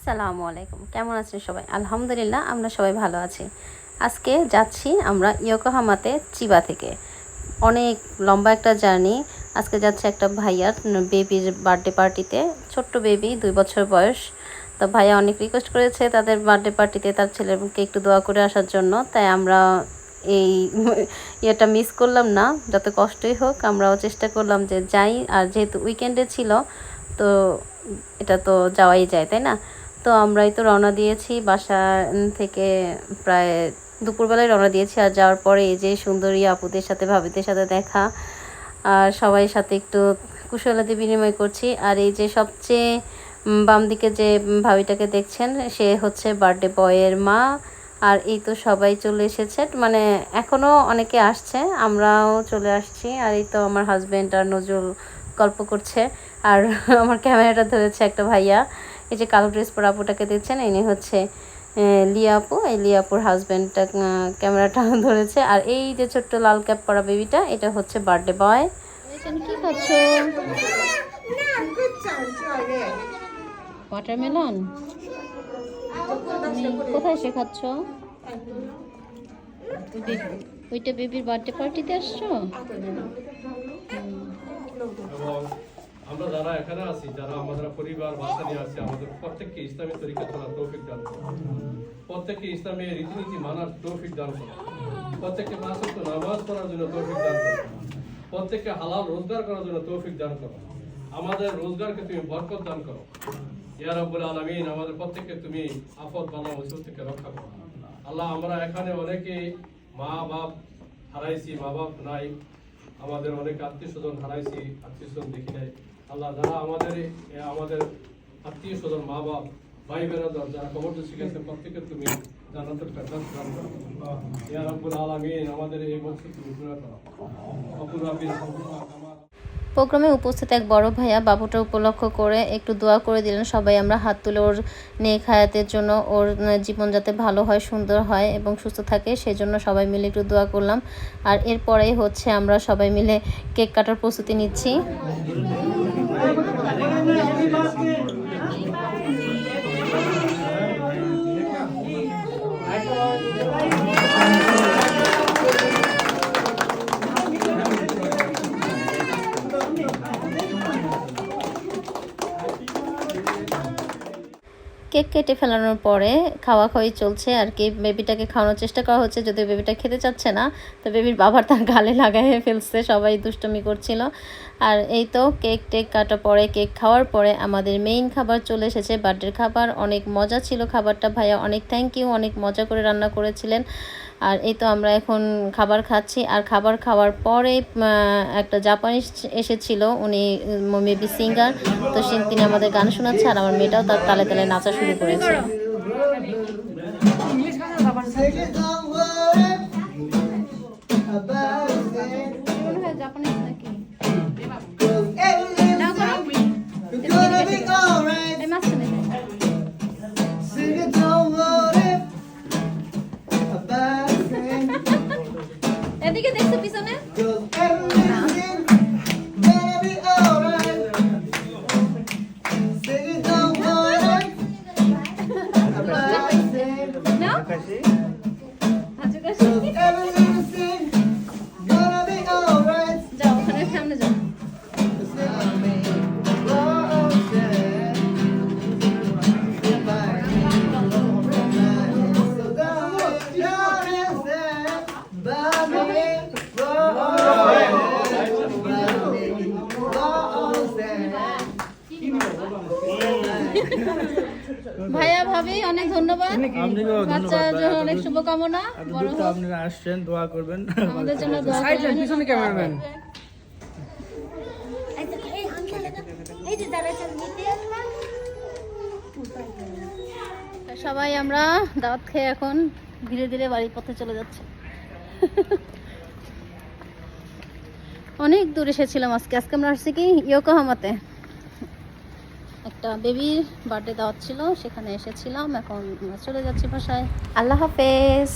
আসসালামু আলাইকুম, কেমন আছেন সবাই? আলহামদুলিল্লাহ আমরা সবাই ভালো আছি। আজকে যাচ্ছি আমরা ইয়োকোহামাতে চিবা থেকে। অনেক লম্বা একটা জার্নি। আজকে যাচ্ছে একটা ভাইয়ার বেবির বার্থডে পার্টিতে। ছোট্ট বেবি, 2 বছর বয়স। তো ভাইয়া অনেক রিকোয়েস্ট করেছে তাদের বার্থডে পার্টিতে তার ছেলেকে একটু দোয়া করে আসার জন্য। তাই আমরা এই ইয়েটা মিস করলাম না, যত কষ্টই হোক আমরাও চেষ্টা করলাম যে যাই। আর যেহেতু উইকেন্ডে ছিল তো এটা তো যাওয়াই যায়, তাই না? তো আমরাই তো রওনা দিয়েছি বাসা থেকে, প্রায় দুপুরবেলায় রওনা দিয়েছি। আর যাওয়ার পরে এই যে সুন্দরী আপুদের সাথে ভাবিদের সাথে দেখা, আর সবাই সাথে একটু কুশলাদি বিনিময় করছি। আর এই যে সবচেয়ে বাম দিকে যে ভাবিটাকে দেখছেন সে হচ্ছে বার্থডে বয়ের মা। আর এই তো সবাই চলে এসেছে, মানে এখনও অনেকে আসছে, আমরাও চলে আসছি। আর এই তো আমার হাজব্যান্ড আর নজরুল গল্প করছে। আর আমার ক্যামেরাটা ধরেছে একটা ভাইয়া। এই যে কালো ড্রেস পরা আপুটাকে দেখছেন, ইনি হচ্ছে লিয়া আপু। এই লিয়া আপুর হাজব্যান্ডটা ক্যামেরাটা ধরেছে। আর এই যে ছোট্ট লাল ক্যাপ পরা বেবিটা, এটা হচ্ছে বার্থডে বয়। কি খাচ্ছ? ওয়াটারমেলন? কোথায় শেখাচ্ছ? ওইটা বেবির বার্থডে পার্টিতে আসছো? আমরা যারা এখানে আছি, যারা আমাদের পরিবার বাসা নিয়ে আছে, আমাদের প্রত্যেককে ইসলামী তরিকা চলার তৌফিক দান করো। প্রত্যেককে ইসলামী রীতিনীতি মানার তৌফিক দান করো। প্রত্যেককে 5 ওয়াক্ত নামাজ পড়ার জন্য তৌফিক দান করো। প্রত্যেককে হালাল রোজগার করার জন্য তৌফিক দান করো। আমাদের রোজগারকে তুমি বরকত দান করো। ইয়া রাব্বুল আলামিন, আমাদের প্রত্যেককে তুমি আফত বালা মুসিবত থেকে রক্ষা করো। আল্লাহ, আমরা এখানে অনেকে মা বাপ হারাইছি, মা বাপ নাই, আমাদের অনেক আত্মীয় স্বজন হারাইছি, আত্মীয় স্বজন দেখি নাই। আল্লাহ, যারা আমাদের আত্মীয় স্বজন, মা বাপ, ভাই বেরাদার যারা কবর শিখেছে, প্রত্যেকে তুমি জান্নাতুল ফেরদাউস দান করো। ইয়া রাব্বুল আলামিন, আমাদের এই বছর তুমি পুরা করো। প্রোগ্রামে উপস্থিত এক বড় ভাইয়া বাবুটা উপলক্ষ করে একটু দোয়া করে দিলেন। সবাই আমরা হাত তুলে ওর নেক হায়াতের জন্য, ওর জীবন যাতে ভালো হয়, সুন্দর হয় এবং সুস্থ থাকে সেই জন্য সবাই মিলে একটু দোয়া করলাম। আর এরপরেই হচ্ছে আমরা সবাই মিলে কেক কাটার প্রস্তুতি নিচ্ছি। কেক কেটে ফেলানোর পরে খাওয়াই চলছে আর কি। বেবিটাকে খাওয়ানোর চেষ্টা করা হচ্ছে, যদিও বেবিটা খেতে চাচ্ছে না। তো বেবির বাবার তার গালে লাগাইয়ে ফেলছে, সবাই দুষ্টমি করছিল। আর এই তো কেক টেক কাটা পরে, কেক খাওয়ার পরে আমাদের মেইন খাবার চলে এসেছে, বার্থডের খাবার। অনেক মজা ছিল খাবারটা, ভাইয়া অনেক থ্যাংক ইউ, অনেক মজা করে রান্না করেছিলেন। আর এই তো আমরা এখন খাবার খাচ্ছি। আর খাবার খাওয়ার পরে একটা জাপানিজ এসেছিল, উনি মেবি সিঙ্গার, তো তিনি আমাদের গান শোনাচ্ছে। আর আমার মেয়েটাও তার তালে তালে নাচা শুরু করেছে। এদিকে দেখছো পিছনে? যাও ওখানে সামনে যাও। ভাইয়া ভাবি অনেক ধন্যবাদ, বাচ্চার জন্য অনেক শুভকামনা। আপনারা আসছেন, দোয়া করবেন আমাদের জন্য দোয়া করবেন। পিছনে ক্যামেরাম্যান। সবাই আমরা দাওয়াত খেয়ে এখন ধীরে ধীরে বাড়ির পথে চলে যাচ্ছে। অনেক দূর এসেছিলাম আজকে আমরা আসছি কি ইয়োকোহামাতে, একটা বেবির বার্থডে দাওয়াত ছিল, সেখানে এসেছিলাম। এখন চলে যাচ্ছি বাসায়। আল্লাহ হাফেজ।